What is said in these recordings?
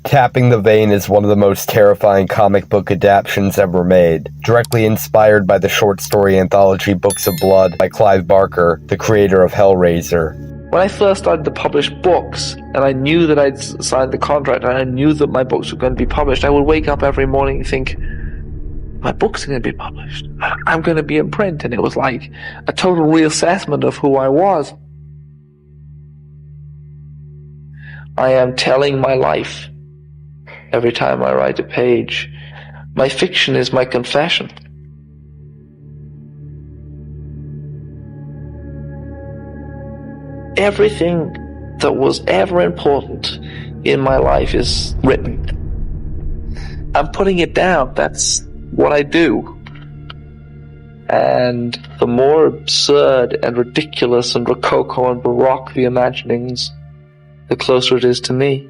Tapping the Vein is one of the most terrifying comic book adaptations ever made, directly inspired by the short story anthology Books of Blood by Clive Barker, the creator of Hellraiser. When I first started to publish books, and I knew that I'd signed the contract, and I knew that my books were going to be published, I would wake up every morning and think, my books are going to be published. I'm going to be in print, and it was like a total reassessment of who I was. I am telling my life. Every time I write a page, my fiction is my confession. Everything that was ever important in my life is written. I'm putting it down. That's what I do. And the more absurd and ridiculous and rococo and baroque the imaginings, the closer it is to me.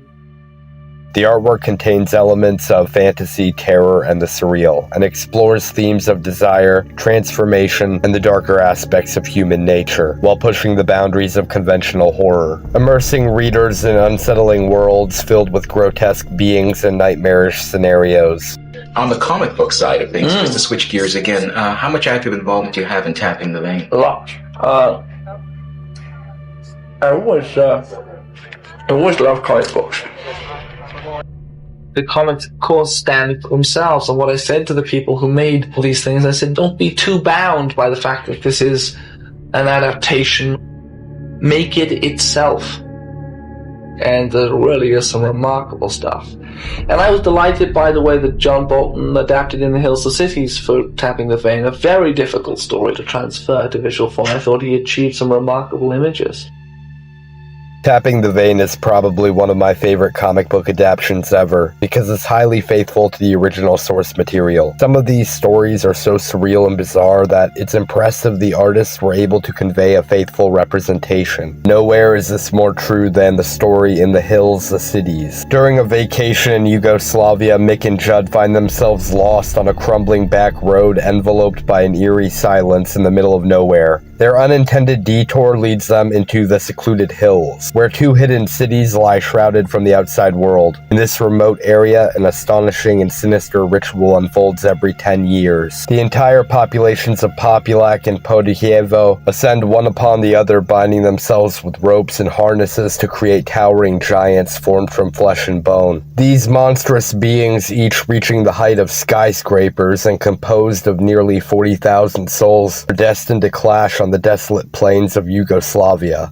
The artwork contains elements of fantasy, terror, and the surreal, and explores themes of desire, transformation, and the darker aspects of human nature, while pushing the boundaries of conventional horror, immersing readers in unsettling worlds filled with grotesque beings and nightmarish scenarios. On the comic book side of things, just to switch gears again, how much active involvement do you have in Tapping the Vein? A lot. I always love comic books. The comics, of course, stand for themselves, and what I said to the people who made all these things, I said, don't be too bound by the fact that this is an adaptation. Make it itself. And there really is some remarkable stuff. And I was delighted by the way that John Bolton adapted In the Hills to Cities for Tapping the Vein, a very difficult story to transfer to visual form. I thought he achieved some remarkable images. Tapping the Vein is probably one of my favorite comic book adaptations ever, because it's highly faithful to the original source material. Some of these stories are so surreal and bizarre that it's impressive the artists were able to convey a faithful representation. Nowhere is this more true than the story In the Hills, the Cities. During a vacation in Yugoslavia, Mick and Judd find themselves lost on a crumbling back road enveloped by an eerie silence in the middle of nowhere. Their unintended detour leads them into the secluded hills, where two hidden cities lie shrouded from the outside world. In this remote area, an astonishing and sinister ritual unfolds every 10 years. The entire populations of Populac and Podujevo ascend one upon the other, binding themselves with ropes and harnesses to create towering giants formed from flesh and bone. These monstrous beings, each reaching the height of skyscrapers and composed of nearly 40,000 souls, are destined to clash on the desolate plains of Yugoslavia.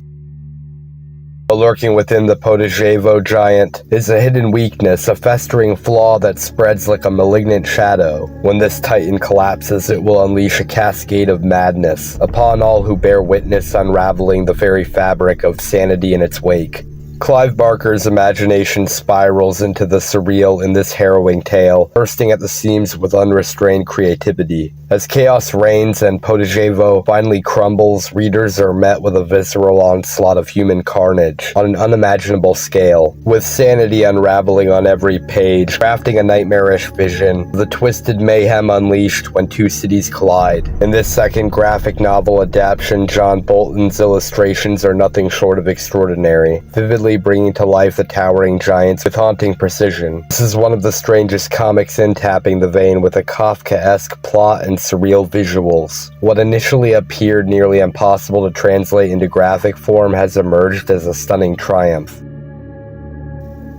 Lurking within the Podujevo giant is a hidden weakness, a festering flaw that spreads like a malignant shadow. When this titan collapses, it will unleash a cascade of madness upon all who bear witness, unraveling the very fabric of sanity in its wake. Clive Barker's imagination spirals into the surreal in this harrowing tale, bursting at the seams with unrestrained creativity. As chaos reigns and Podujevo finally crumbles, readers are met with a visceral onslaught of human carnage on an unimaginable scale, with sanity unraveling on every page, crafting a nightmarish vision of the twisted mayhem unleashed when two cities collide. In this second graphic novel adaptation, John Bolton's illustrations are nothing short of extraordinary, vividly bringing to life the towering giants with haunting precision. This is one of the strangest comics in Tapping the Vein, with a Kafkaesque plot and surreal visuals. What initially appeared nearly impossible to translate into graphic form has emerged as a stunning triumph.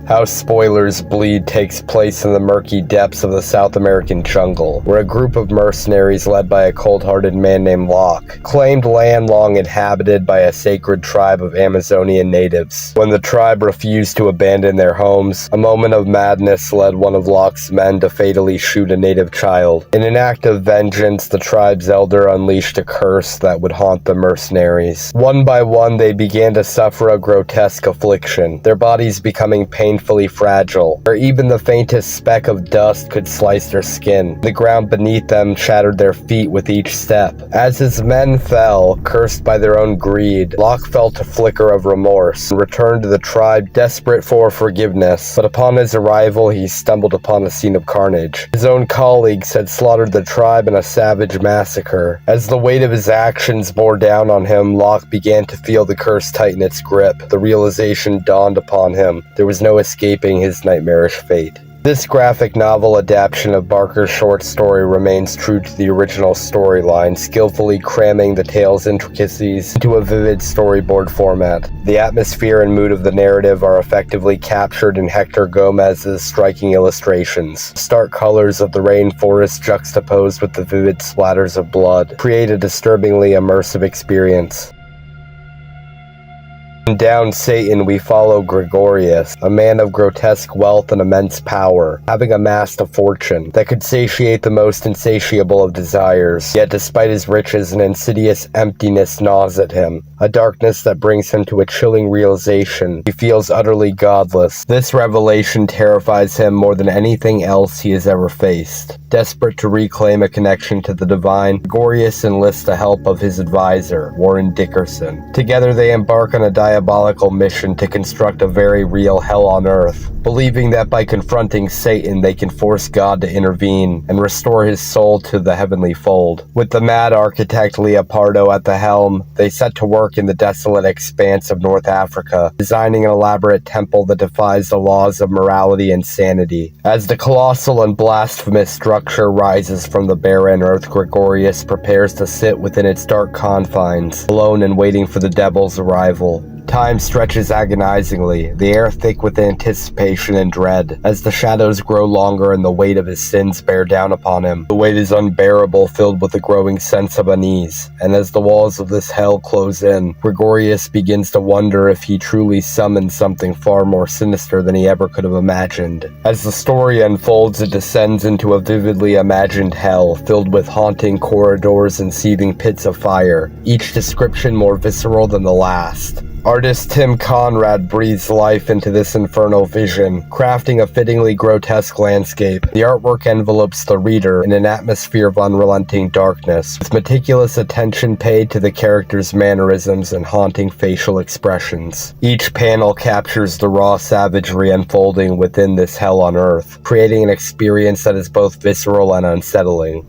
How Spoilers Bleed takes place in the murky depths of the South American jungle, where a group of mercenaries led by a cold-hearted man named Locke claimed land long inhabited by a sacred tribe of Amazonian natives. When the tribe refused to abandon their homes, a moment of madness led one of Locke's men to fatally shoot a native child. In an act of vengeance, the tribe's elder unleashed a curse that would haunt the mercenaries. One by one, they began to suffer a grotesque affliction, their bodies becoming painfully fragile, where even the faintest speck of dust could slice their skin. The ground beneath them shattered their feet with each step. As his men fell, cursed by their own greed, Locke felt a flicker of remorse and returned to the tribe, desperate for forgiveness. But upon his arrival, he stumbled upon a scene of carnage. His own colleagues had slaughtered the tribe in a savage massacre. As the weight of his actions bore down on him, Locke began to feel the curse tighten its grip. The realization dawned upon him. There was no escaping his nightmarish fate. This graphic novel adaptation of Barker's short story remains true to the original storyline, skillfully cramming the tale's intricacies into a vivid storyboard format. The atmosphere and mood of the narrative are effectively captured in Hector Gomez's striking illustrations. Stark colors of the rainforest juxtaposed with the vivid splatters of blood create a disturbingly immersive experience. In Down Satan, we follow Gregorius, a man of grotesque wealth and immense power, having amassed a fortune that could satiate the most insatiable of desires. Yet despite his riches, an insidious emptiness gnaws at him, a darkness that brings him to a chilling realization he feels utterly godless. This revelation terrifies him more than anything else he has ever faced. Desperate to reclaim a connection to the divine, Gregorius enlists the help of his advisor, Warren Dickerson. Together they embark on a diabolical mission to construct a very real hell on earth, believing that by confronting Satan they can force God to intervene and restore his soul to the heavenly fold. With the mad architect Leopardo at the helm, they set to work in the desolate expanse of North Africa, designing an elaborate temple that defies the laws of morality and sanity. As the colossal and blasphemous structure rises from the barren earth, Gregorius prepares to sit within its dark confines, alone and waiting for the devil's arrival. Time stretches agonizingly, the air thick with anticipation and dread, as the shadows grow longer and the weight of his sins bear down upon him. The weight is unbearable, filled with a growing sense of unease, and as the walls of this hell close in, Gregorius begins to wonder if he truly summoned something far more sinister than he ever could have imagined. As the story unfolds, it descends into a vividly imagined hell, filled with haunting corridors and seething pits of fire, each description more visceral than the last. Artist Tim Conrad breathes life into this infernal vision, crafting a fittingly grotesque landscape. The artwork envelopes the reader in an atmosphere of unrelenting darkness, with meticulous attention paid to the characters' mannerisms and haunting facial expressions. Each panel captures the raw savagery unfolding within this hell on earth, creating an experience that is both visceral and unsettling.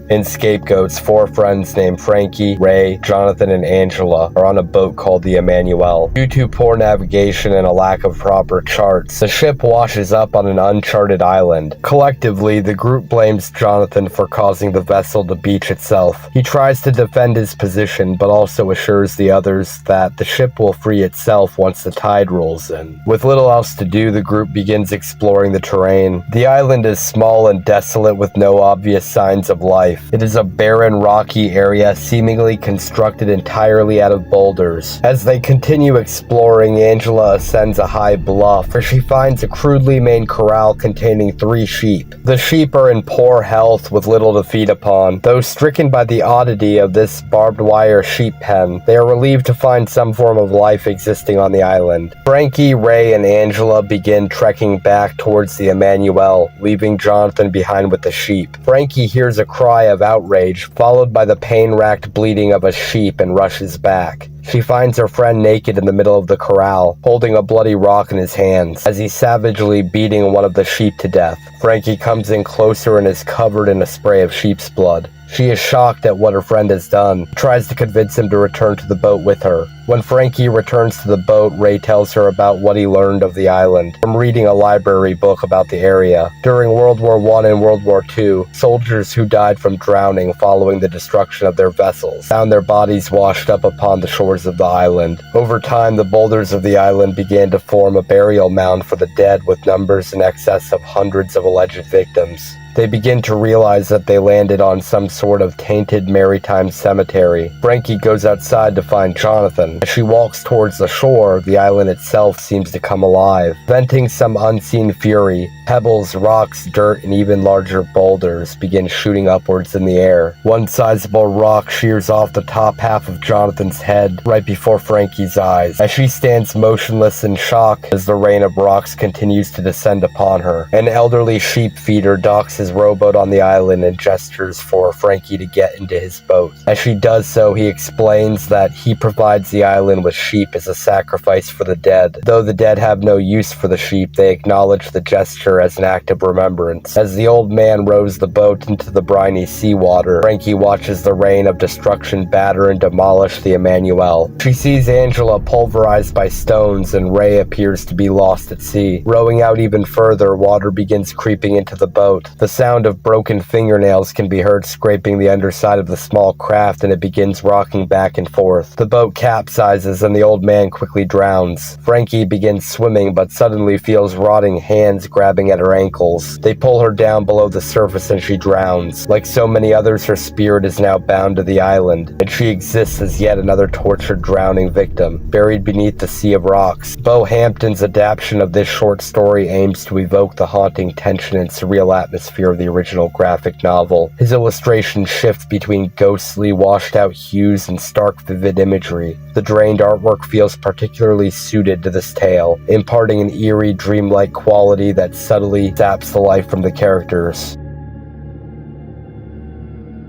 In Scapegoats, 4 friends named Frankie, Ray, Jonathan, and Angela are on a boat called the Emmanuel. Due to poor navigation and a lack of proper charts, the ship washes up on an uncharted island. Collectively, the group blames Jonathan for causing the vessel to beach itself. He tries to defend his position, but also assures the others that the ship will free itself once the tide rolls in. With little else to do, the group begins exploring the terrain. The island is small and desolate with no obvious signs of life. It is a barren, rocky area seemingly constructed entirely out of boulders. As they continue exploring, Angela ascends a high bluff where she finds a crudely made corral containing 3 sheep. The sheep are in poor health with little to feed upon. Though stricken by the oddity of this barbed wire sheep pen, they are relieved to find some form of life existing on the island. Frankie, Ray, and Angela begin trekking back towards the Emmanuel, leaving Jonathan behind with the sheep. Frankie hears a cry of outrage, followed by the pain-racked bleating of a sheep, and rushes back. She finds her friend naked in the middle of the corral, holding a bloody rock in his hands, as he's savagely beating one of the sheep to death. Frankie comes in closer and is covered in a spray of sheep's blood. She is shocked at what her friend has done, tries to convince him to return to the boat with her. When Frankie returns to the boat, Ray tells her about what he learned of the island from reading a library book about the area. During World War I and World War II, soldiers who died from drowning following the destruction of their vessels found their bodies washed up upon the shores of the island. Over time, the boulders of the island began to form a burial mound for the dead, with numbers in excess of hundreds of alleged victims. They begin to realize that they landed on some sort of tainted maritime cemetery. Frankie goes outside to find Jonathan. As she walks towards the shore, the island itself seems to come alive. Venting some unseen fury, pebbles, rocks, dirt, and even larger boulders begin shooting upwards in the air. One sizable rock shears off the top half of Jonathan's head right before Frankie's eyes, as she stands motionless in shock as the rain of rocks continues to descend upon her. An elderly sheep feeder docks his rowboat on the island and gestures for Frankie to get into his boat. As she does so, he explains that he provides the island with sheep as a sacrifice for the dead. Though the dead have no use for the sheep, they acknowledge the gesture as an act of remembrance. As the old man rows the boat into the briny seawater, Frankie watches the rain of destruction batter and demolish the Emmanuel. She sees Angela pulverized by stones, and Ray appears to be lost at sea. Rowing out even further, water begins creeping into the boat. The sound of broken fingernails can be heard scraping the underside of the small craft, and it begins rocking back and forth. The boat capsizes, and the old man quickly drowns. Frankie begins swimming, but suddenly feels rotting hands grabbing at her ankles. They pull her down below the surface, and she drowns. Like so many others, her spirit is now bound to the island, and she exists as yet another tortured drowning victim, buried beneath the sea of rocks. Bo Hampton's adaptation of this short story aims to evoke the haunting tension and surreal atmosphere of the original graphic novel. His illustrations shift between ghostly, washed-out hues and stark, vivid imagery. The drained artwork feels particularly suited to this tale, imparting an eerie, dreamlike quality that subtly saps the life from the characters.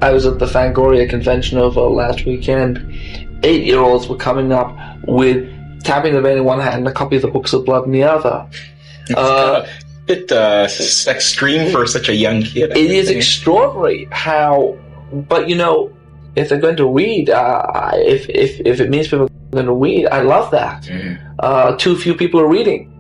I was at the Fangoria convention over last weekend. 8-year-olds were coming up with Tapping the Vein in one hand and a copy of the Books of Blood in the other. A bit extreme for such a young kid. It is extraordinary how, but you know, if they're going to read, if it means people are going to read, I love that. Too few people are reading.